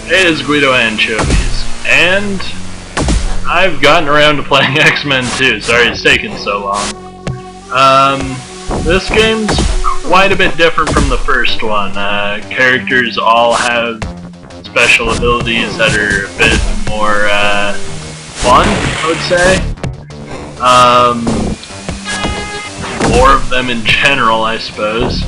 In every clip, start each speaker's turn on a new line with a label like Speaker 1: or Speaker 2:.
Speaker 1: It is Guido Anchovies, and I've gotten around to playing X-Men 2. Sorry it's taken so long. This game's quite a bit different from the first one. Characters all have special abilities that are a bit more fun, I would say. More of them in general, I suppose.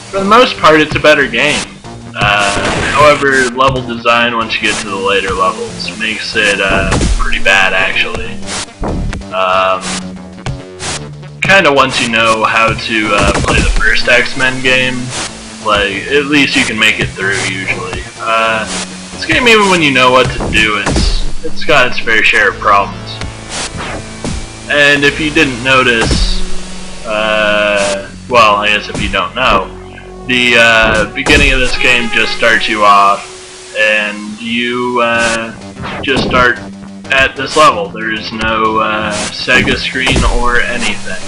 Speaker 1: For the most part, it's a better game. However, level design, once you get to the later levels, makes it pretty bad, actually. Kinda once you know how to play the first X-Men game, like, at least you can make it through, usually. This game, even when you know what to do, it's got its fair share of problems. And if you didn't notice, well, I guess if you don't know, the beginning of this game just starts you off, and you just start at this level. There's no Sega screen or anything,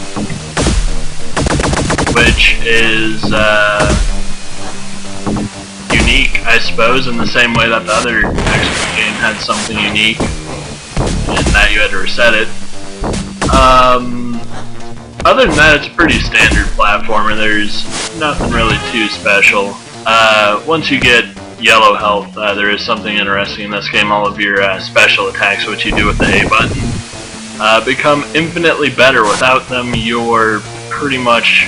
Speaker 1: which is unique, I suppose, in the same way that the other X-Men game had something unique, and that you had to reset it. Other than that, it's a pretty standard platformer. There's nothing really too special. Once you get yellow health, there is something interesting in this game. All of your special attacks, which you do with the A button, become infinitely better. Without them, you're pretty much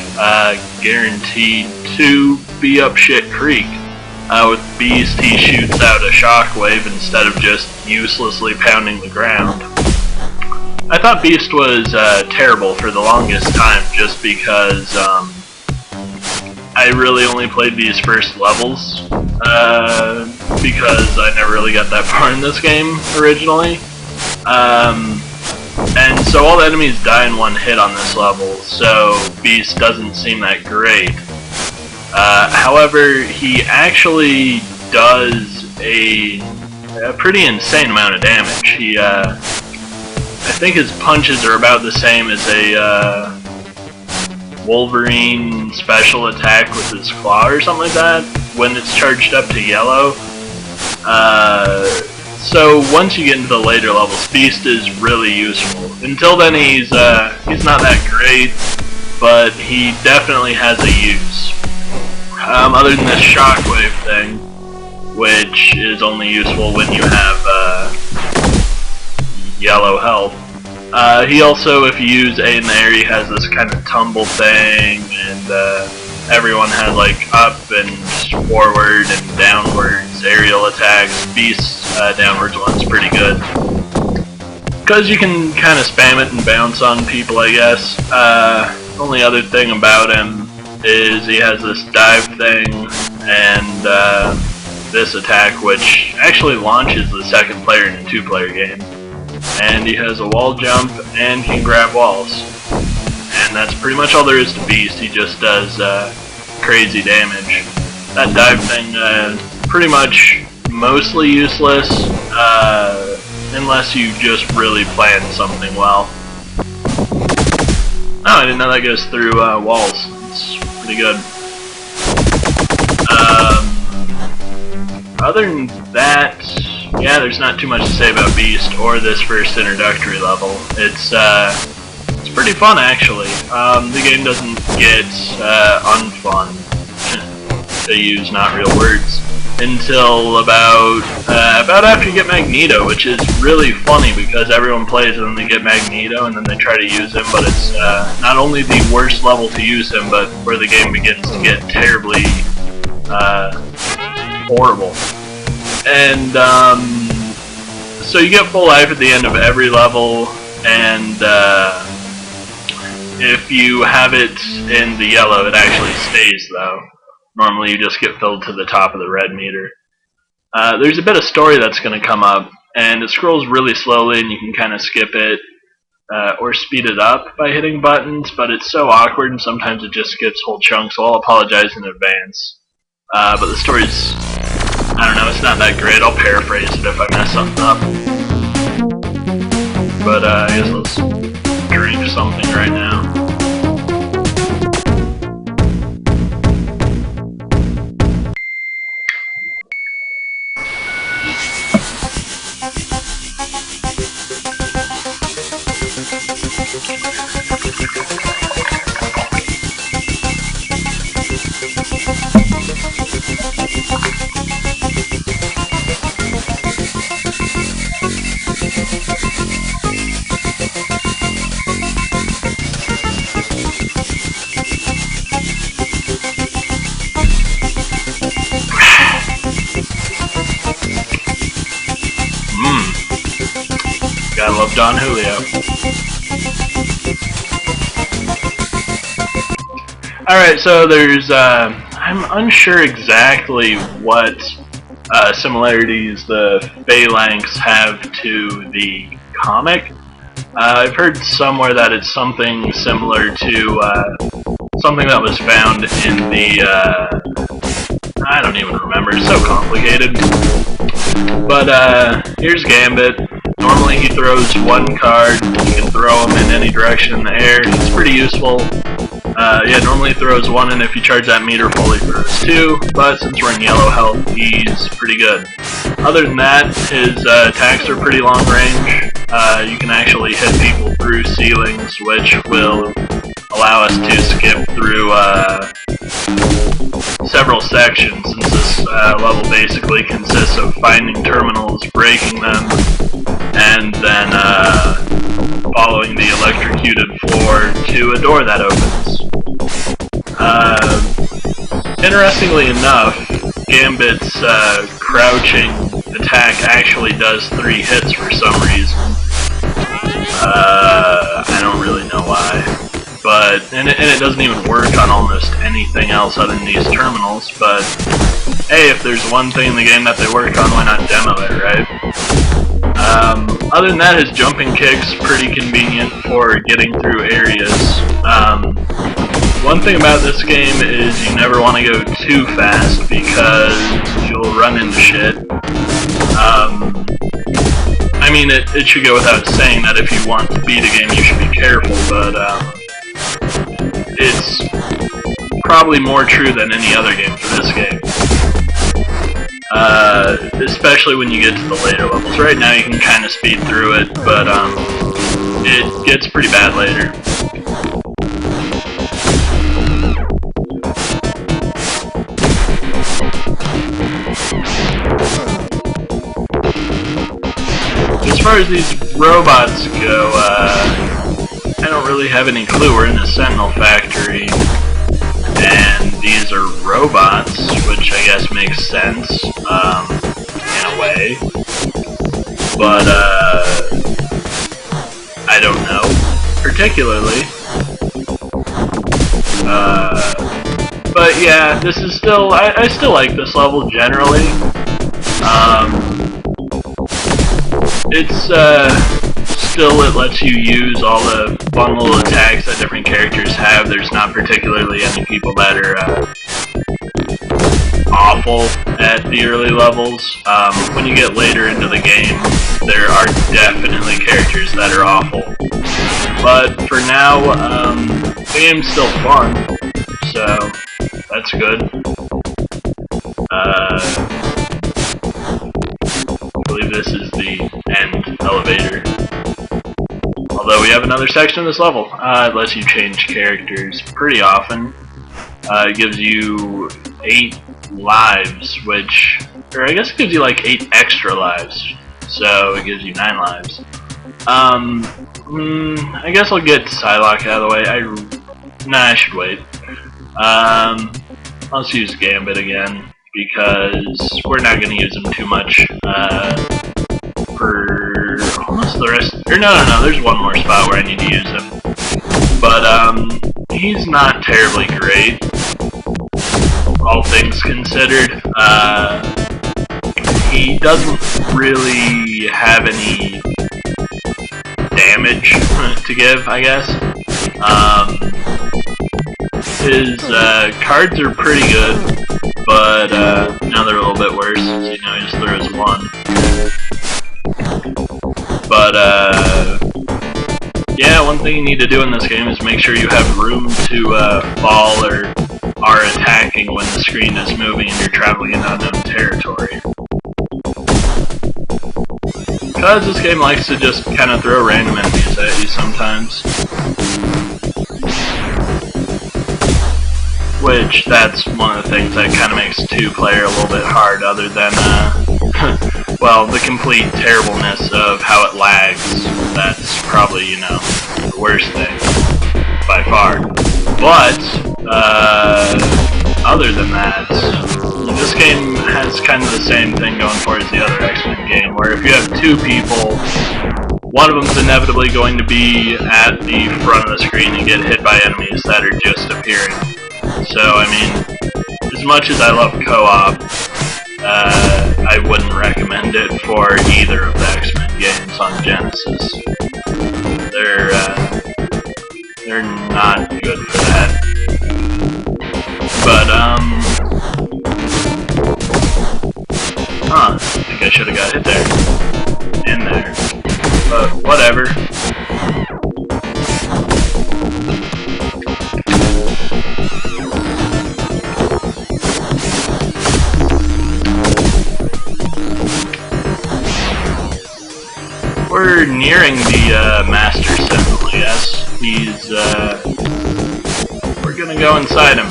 Speaker 1: guaranteed to be up shit creek. With Beast, he shoots out a shockwave instead of just uselessly pounding the ground. I thought Beast was terrible for the longest time, just because I really only played these first levels, because I never really got that far in this game originally. And so all the enemies die in one hit on this level, so Beast doesn't seem that great. However, he actually does a pretty insane amount of damage. He, I think his punches are about the same as a Wolverine special attack with his claw or something like that when it's charged up to yellow. So once you get into the later levels, Beast is really useful. Until then, he's not that great, but he definitely has a use. Other than this shockwave thing, which is only useful when you have yellow health. He also, if you use A in the air, he has this kind of tumble thing, and everyone has like up and forward and downwards aerial attacks. Beast's downwards one's pretty good, because you can kind of spam it and bounce on people, I guess. Only other thing about him is he has this dive thing, and this attack, which actually launches the second player in a two-player game. And he has a wall jump and can grab walls. And that's pretty much all there is to Beast. He just does crazy damage. That dive thing, pretty much mostly useless, unless you just really plan something well. Oh, I didn't know that goes through walls. It's pretty good. Other than that, yeah, there's not too much to say about Beast or this first introductory level. It's pretty fun, actually. The game doesn't get unfun, to use not real words, until about after you get Magneto, which is really funny because everyone plays and then they get Magneto and then they try to use him, but it's not only the worst level to use him, but where the game begins to get terribly horrible. And so you get full life at the end of every level, and if you have it in the yellow, it actually stays though. Normally you just get filled to the top of the red meter. There's a bit of story that's going to come up, and it scrolls really slowly and you can kind of skip it or speed it up by hitting buttons, but it's so awkward and sometimes it just skips whole chunks, so I'll apologize in advance. But the story's, I don't know, it's not that great. I'll paraphrase it if I mess something up. But I guess let's drink something right now. Gotta love Don Julio. Alright, so there's, I'm unsure exactly what similarities the phalanx have to the comic. I've heard somewhere that it's something similar to something that was found in the, I don't even remember, it's so complicated. But here's Gambit. Normally he throws one card, you can throw him in any direction in the air, he's pretty useful. Yeah, normally throws one, and if you charge that meter full, he throws two, but since we're in yellow health, he's pretty good. Other than that, his attacks are pretty long range. You can actually hit people through ceilings, which will allow us to skip through several sections, since this level basically consists of finding terminals, breaking them, and then following the electrocuted floor to a door that opens. Interestingly enough, Gambit's crouching attack actually does 3 hits for some reason. I don't really know why. But and it doesn't even work on almost anything else other than these terminals, but hey, if there's one thing in the game that they work on, why not demo it, right? Other than that, his jumping kick's pretty convenient for getting through areas. One thing about this game is you never want to go too fast because you'll run into shit. I mean, it should go without saying that if you want to beat a game, you should be careful, but it's probably more true than any other game for this game. Especially when you get to the later levels. Right now you can kind of speed through it, but it gets pretty bad later. As far as these robots go, I don't really have any clue. We're in the Sentinel factory, and these are robots, which I guess makes sense, in a way. But, I don't know, particularly. But yeah, this is still, I still like this level generally. It's, still, it lets you use all the fun little attacks that different characters have. There's not particularly any people that are awful at the early levels. When you get later into the game, there are definitely characters that are awful. But for now, the game's still fun, so that's good. I believe this is the end elevator. Although we have another section of this level. It lets you change characters pretty often. It gives you 8 lives, which, or I guess it gives you like 8 extra lives. So it gives you 9 lives. I guess I'll get Psylocke out of the way. Nah, I should wait. Let's use Gambit again, because we're not going to use him too much. For almost the rest, or no, there's one more spot where I need to use him. But, he's not terribly great, all things considered. He doesn't really have any damage to give, I guess. His, cards are pretty good, but, now they're a little bit worse, so you know, he just throws 1. But, yeah, one thing you need to do in this game is make sure you have room to fall or are attacking when the screen is moving and you're traveling in unknown territory. Because this game likes to just kind of throw random enemies at you sometimes. which that's one of the things that kind of makes two-player a little bit hard, other than, well, the complete terribleness of how it lags. That's probably, you know, the worst thing, by far. But, other than that, this game has kind of the same thing going for it as the other X-Men game, where if you have two people, one of them's inevitably going to be at the front of the screen and get hit by enemies that are just appearing. So, I mean, as much as I love co-op, I wouldn't recommend it for either of the X-Men games on Genesis. They're not good for that. But, I think I should have got hit there. In there. But, whatever. We're nearing the Master Sentinel, yes. He's, we're gonna go inside him.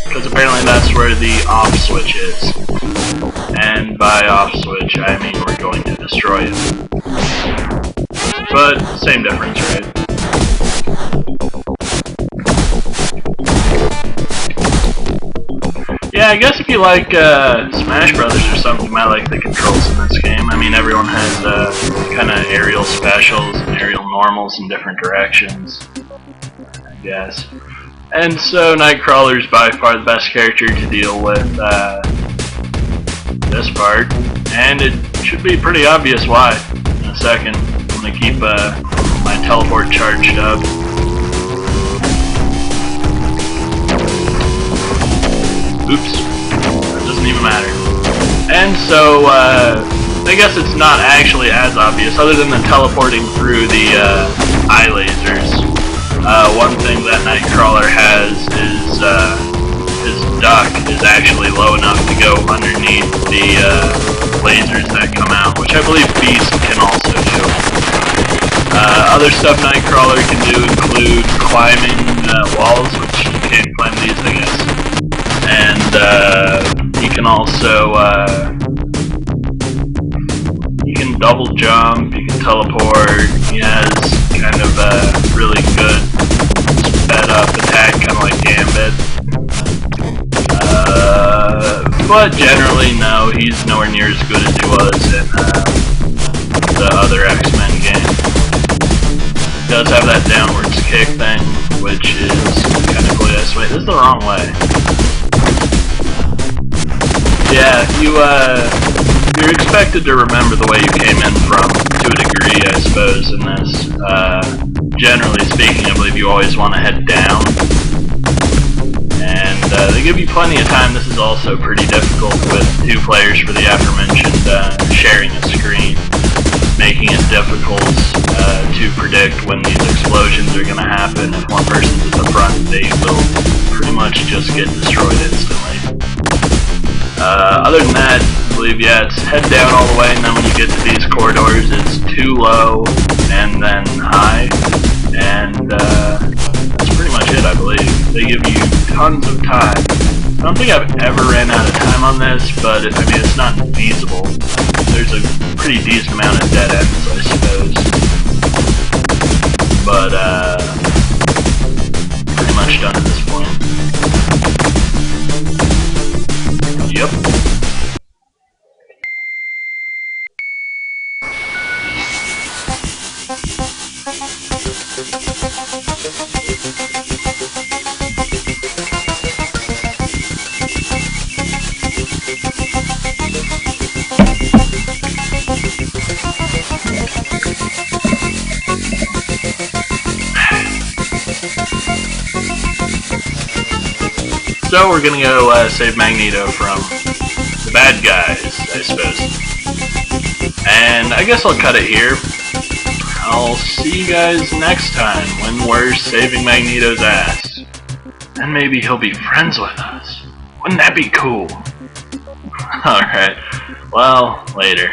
Speaker 1: Because apparently that's where the off switch is. And by off switch, I mean we're going to destroy him. But, same difference, right? Yeah, I guess if you like Smash Brothers or something, you might like the controls in this game. I mean, everyone has kind of aerial specials and aerial normals in different directions, I guess. And so Nightcrawler's by far the best character to deal with this part, and it should be pretty obvious why in a second. I'm going to keep my teleport charged up. Oops, that doesn't even matter. And so, I guess it's not actually as obvious, other than the teleporting through the eye lasers. One thing that Nightcrawler has is his duck is actually low enough to go underneath the lasers that come out, which I believe Beast can also do. Other stuff Nightcrawler can do include climbing walls, which you can't climb these, I guess. And he can also he can double jump, he can teleport, he has kind of a really good sped up attack, kind of like Gambit. But generally, no, he's nowhere near as good as he was in the other X-Men game. He does have that downwards kick thing, which is kind of cool. Wait, this is the wrong way. Yeah, you're expected to remember the way you came in from, to a degree, I suppose, in this. Generally speaking, I believe you always want to head down. And they give you plenty of time. This is also pretty difficult with two players for the aforementioned sharing a screen, making it difficult to predict when these explosions are going to happen. If one person's at the front, they will pretty much just get destroyed instantly. Other than that, I believe, yeah, it's head down all the way, and then when you get to these corridors, it's too low, and then high, and that's pretty much it, I believe. They give you tons of time. I don't think I've ever ran out of time on this, but I mean, it's not feasible. There's a pretty decent amount of dead ends, I suppose. But, pretty much done at this point. Yep. So we're gonna go save Magneto from the bad guys, I suppose. And I guess I'll cut it here. I'll see you guys next time when we're saving Magneto's ass. And maybe he'll be friends with us. Wouldn't that be cool? Alright, well, later.